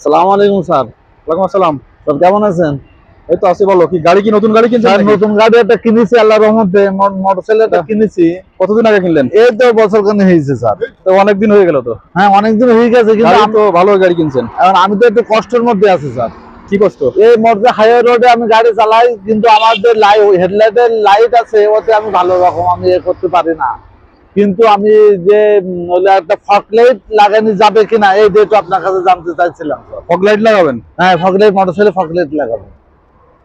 সালাম আলাইকুম স্যার। ওয়ালাইকুম আসসালাম। স্যার কেমন আছেন? এই তো আছি, বলো কি গাড়ি, কি নতুন গাড়ি কিনছেন স্যার নাকি? নতুন গাড়ি একটা কিনেছি আল্লাহর রহমতে, মোটরসাইকেল কিনেছি। কতদিন আগে কিনলেন? এই তো বছর খানি হয়েছে স্যার। তো অনেকদিন হয়ে গেল তো। হ্যাঁ অনেকদিন হয়ে গেছে, কিন্তু গাড়ি তো ভালো গাড়ি কিনছেন। এখন আমি তো একটু কষ্টের মধ্যে আছি স্যার। কি কষ্ট? এই মধ্যে হাইওয়ে রোডে আমি গাড়ি চালাই, কিন্তু আমাদের হেডলাইটের লাইট আছে, ওতে আমি ভালো রকম আমি করতে পারি না। কিন্তু আমি যে একটা ফগ লাইট লাগানো যাবে কিনা, এই ডেট আপনার কাছে জানতে চাইছিলাম স্যার। ফগ লাইট লাগাবেন? হ্যাঁ ফগ লাইট, মোটরসাইকেলে ফগ লাইট লাগাবো।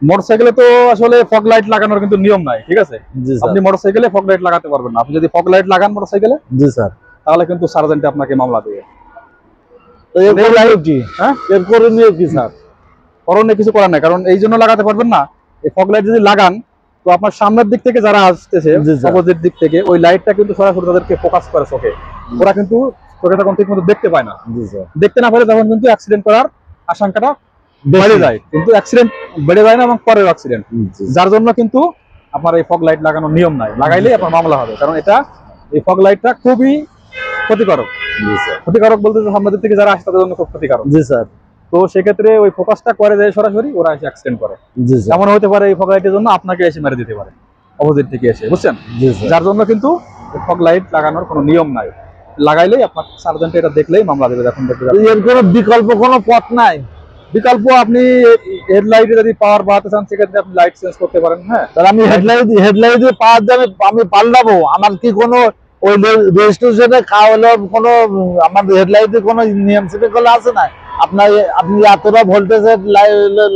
মোটরসাইকেলে তো আসলে ফগ লাইট লাগানোর কিন্তু নিয়ম নাই, ঠিক আছে? জি স্যার। আপনি মোটরসাইকেলে ফগ লাইট লাগাতে পারবেন না। আপনি যদি ফগ লাইট লাগান মোটরসাইকেলে, জি স্যার, তাহলে কিন্তু সার্জেন্টে আপনাকে মামলা দেবে। তো এর করণীয় কি? হ্যাঁ, এর করণীয় কি স্যার? করণীয় কিছু করার নাই, কারণ এই জন্য লাগাতে পারবেন না। এই ফগ লাইট যদি লাগান, তো আপনার সামনের দিক থেকে যারা আসতেছে, জি স্যার। অপোজিট দিক থেকে, ওই লাইটটা কিন্তু সরাসরি তাদেরকে ফোকাস করে চোখে। ওরা কিন্তু চোখে তখন ঠিক মতো দেখতে পায় না। জি স্যার। দেখতে না পারে তখন কিন্তু অ্যাক্সিডেন্ট করার আশঙ্কাটা বেড়ে যায়, কিন্তু অ্যাক্সিডেন্ট বেড়ে যায় না এবং পরের অ্যাক্সিডেন্ট। যার জন্য কিন্তু আপনার এই ফগ লাইট লাগানোর নিয়ম নাই, লাগাইলেই আপনার মামলা হবে। কারণ এটা, এই ফগ লাইটটা খুবই ক্ষতিকারক। জি স্যার। ক্ষতিকারক বলতে সামনের দিক থেকে যারা আসে তাদের জন্য খুব ক্ষতিকারক। জি স্যার। তো সেক্ষেত্রে ওই ফোকাসটা করে যায় সরাসরি, ওরা এসে অ্যাক্সিডেন্ট করে। জি স্যার। এমন হতে পারে এই ফগ লাইটের জন্য আপনাকে এসে মেরে দিতে পারে অপোজিট থেকে এসে, বুঝছেন? জি স্যার। যার জন্য কিন্তু ফগ লাইট লাগানোর কোনো নিয়ম নাই। লাগাইলেই আপনার সার্জেন্ট এটা দেখলেই মামলা দেবে। এখন দেখতে এর কোনো বিকল্প কোনো পথ নাই? বিকল্প, আপনি হেডলাইটে যদি পাওয়ার বাড়াতে চান, সেক্ষেত্রে আপনি লাইট চেঞ্জ করতে পারেন। হ্যাঁ, তাহলে আমি হেডলাইট পাওয়ার দামে আমি পাল্টাবো? আমার কি কোনো ওই রেজিস্ট্রেশনে হলো কোনো আমার হেডলাইটে কোনো নিয়ম শৃঙ্খলা আছে না? আপনার আপনি এতটা ভোল্টেজের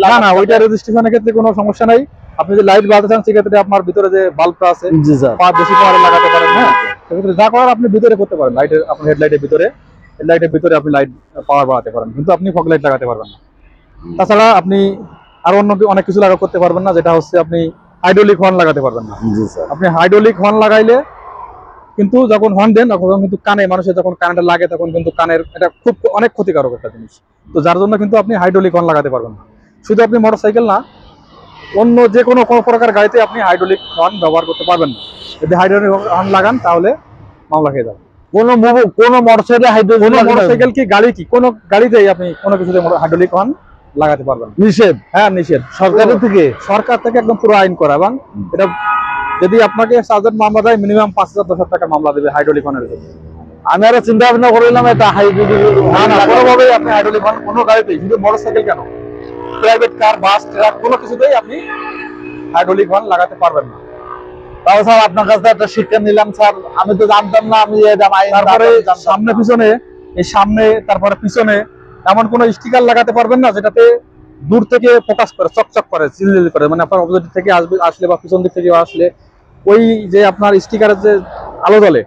না না, ওইটা রেজিস্ট্রেশনের ক্ষেত্রে কোনো সমস্যা নাই। আপনি যদি লাইট বাড়াতে চান, সেক্ষেত্রে আপনার ভিতরে যে বাল্বটা আছে, জি স্যার, বেশি পাওয়ারে লাগাতে পারেন। হ্যাঁ, সেক্ষেত্রে যা করার আপনি ভিতরে করতে পারেন। লাইটের, আপনার হেডলাইটের ভিতরে আপনি লাইট পাওয়ার বাড়াতে পারেন, কিন্তু আপনি ফগ লাইট লাগাতে পারবেন না। তাছাড়া আপনি আরো অনেক কিছু করতে পারবেন না, যেটা হচ্ছে আপনি হাইড্রোলিক হর্ন লাগাতে পারবেন না। জি স্যার। আপনি হাইড্রোলিক হর্ন লাগাইলে কিন্তু, যখন হর্ন দেন তখন কিন্তু কানে, মানুষের যখন কানেটা লাগে তখন কিন্তু কানের, এটা খুব অনেক ক্ষতিকারক একটা জিনিস। তো যার জন্য কিন্তু আপনি হাইড্রোলিক হর্ন লাগাতে পারবেন না। শুধু আপনি মোটরসাইকেল না, অন্য যে কোনো প্রকার গাড়িতে আপনি হাইড্রোলিক হর্ন ব্যবহার করতে পারবেন না। যদি হাইড্রোলিক হর্ন লাগান, তাহলে মামলা খেয়ে যাবেন। কোনো মোটরসাইকেলে মোটরসাইকেল কি গাড়ি, কি কোনো গাড়িতেই আপনি কোনো কিছুতে হাইড্রোলিক হর্ন লাগাতে পারবেন। নিষেধ? হ্যাঁ নিষেধ, সরকার থেকে একদম পুরো আইন করা। এবং এটা যদি আপনাকে সার্জেন্ট মামলা দেয়, মিনিমাম 5,000-10,000 টাকা মামলা দেবে হাইড্রোলিক হর্নের জন্য। আমি আরো চিন্তা ভাবনা করলাম এটা হাইড্রোলিক। না না, কোনোভাবেই আপনি হাইড্রোলিক হর্ন কোনো গাড়িতেই, শুধু মোটরসাইকেল কেন, প্রাইভেট কার, বাস, ট্রাক, কোনো কিছুতেই আপনি হাইড্রোলিক হর্ন লাগাতে পারবেন না। তাও স্যার আপনার কাছে একটা শিক্ষা নিলাম স্যার, আমি তো জানতাম না। আমি তারপরে সামনে পিছনে, এই সামনে তারপরে পিছনে এমন কোনো স্টিকার লাগাতে পারবেন না যেটাতে দূর থেকে ফোকাস করে, চকচক করে, চিলচিল করে, মানে আপনার অপোজিট থেকে আসলে বা পিছন দিক থেকে আসলে ওই যে আপনার স্টিকারের যে আলো জ্বলে,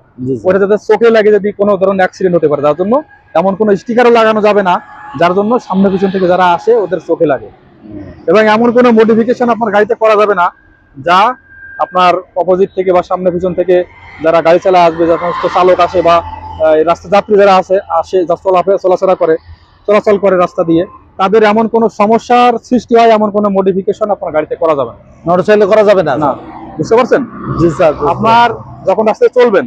ওটা যাতে চোখে লাগে, যদি কোনো ধরনের অ্যাক্সিডেন্ট হতে পারে, যার জন্য এমন কোনো স্টিকারও লাগানো যাবে না যার জন্য সামনে পিছন থেকে যারা আসে ওদের চোখে লাগে। এবং এমন কোনো মডিফিকেশন আপনার গাড়িতে করা যাবে না যা আপনার অপোজিট থেকে বা সামনে পিছন থেকে যারা গাড়ি চালা আসবে, যা সমস্ত চালক আসে বা রাস্তা যাত্রী যারা আসে যা চলাচল করে রাস্তা দিয়ে, তাদের এমন কোনো সমস্যার সৃষ্টি হয় এমন কোনো মডিফিকেশন আপনার গাড়িতে করা যাবে না, মোটরসাইকেলে করা যাবে না। না, বুঝতে পারছেন? জি স্যার। আপনার যখন রাস্তায় চলবেন,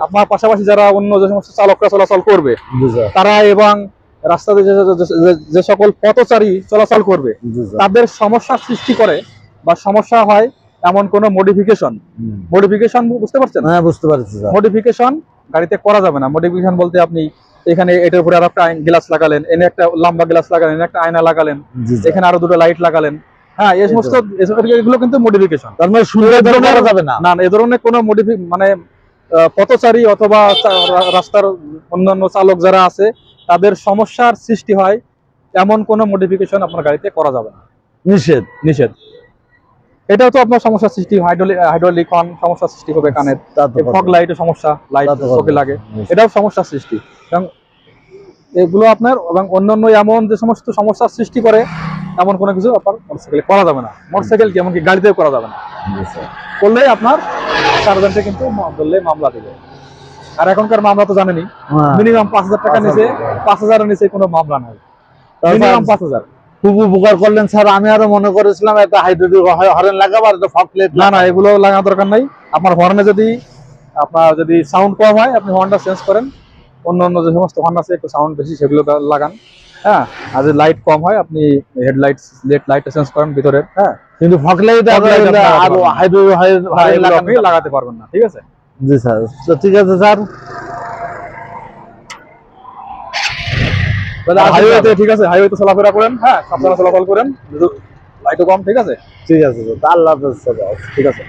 আপনার পাশাপাশি যারা অন্য যে সমস্ত চালকরা চলাচল করবে, তারা এবং রাস্তাতে যে সকল পথচারী চলাচল করবে, তাদের সমস্যার সৃষ্টি করে বা সমস্যা হয় এমন কোন মডিফিকেশন বুঝতে পারছেন? হ্যাঁ বুঝতে পারছি। মডিফিকেশন গাড়িতে করা যাবে না। মডিফিকেশন বলতে আপনি এখানে এটার উপরে আর একটা গ্লাস লাগালেন, এনে একটা লম্বা গ্লাস লাগালেন, একটা আয়না লাগালেন, এখানে আরো দুটো লাইট লাগালেন। হ্যাঁ, এই সমস্ত এগুলো কিন্তু মডিফিকেশন। তার মানে সুন্দর করা যাবে না। না, এই ধরনের কোনো মানে পথচারী অথবা রাস্তার অন্যান্য চালক যারা আছে তাদের সমস্যার সৃষ্টি হয় এমন কোনো মডিফিকেশন আপনার গাড়িতে করা যাবে না। নিষেধ। এটাও তো আপনার সমস্যার সৃষ্টি, হাইড্রোলিক হর্ন সমস্যার সৃষ্টি হবে কানের, ফগ লাইটের সমস্যা, লাইট চোখে লাগে, এটাও সমস্যার সৃষ্টি। এবং এগুলো আপনার এবং অন্যান্য এমন যে সমস্ত সমস্যার সৃষ্টি করে এমন কোনো কিছু আপনার মোটরসাইকেলে করা যাবে না। মোটরসাইকেল কি এমনকি গাড়িতেও করা যাবে না। করলেই আপনার সার্জেন্টে কিন্তু বললে মামলা দেবে। আর এখনকার মামলা তো জানেনি, মিনিমাম 5,000 টাকা নিচে, 5,000-এর নিচে কোনো মামলা নাই, মিনিমাম 5,000। খুব উপকার করলেন স্যার। আমি আরো মনে করেছিলাম একটা হাইড্রোলিক হর্ন লাগাবো আর একটা ফগ লাইট। না, এগুলো লাগানোর দরকার নাই। আপনার হর্নে যদি সাউন্ড কম হয়, আপনি হর্নটা চেঞ্জ করেন, অন্য যে সমস্ত হর্ন আছে একটু সাউন্ড বেশি, সেগুলো লাগান। হ্যাঁ, আর যদি লাইট কম হয় আপনি হেডলাইট লাইট চেঞ্জ করেন ভিতরে। হ্যাঁ, কিন্তু ফগ লাইট আর আপনি লাগাতে পারবেন না, ঠিক আছে। জি স্যার, তো ঠিক আছে স্যার। হাইওয়েতে ঠিক আছে, হাইওয়েতে চলাফেরা করেন, হ্যাঁ সাবধানে চলাচল করেন, লাইটও কম, ঠিক আছে। ঠিক আছে স্যার, আল্লাহ হাফেজ স্যার। ঠিক আছে।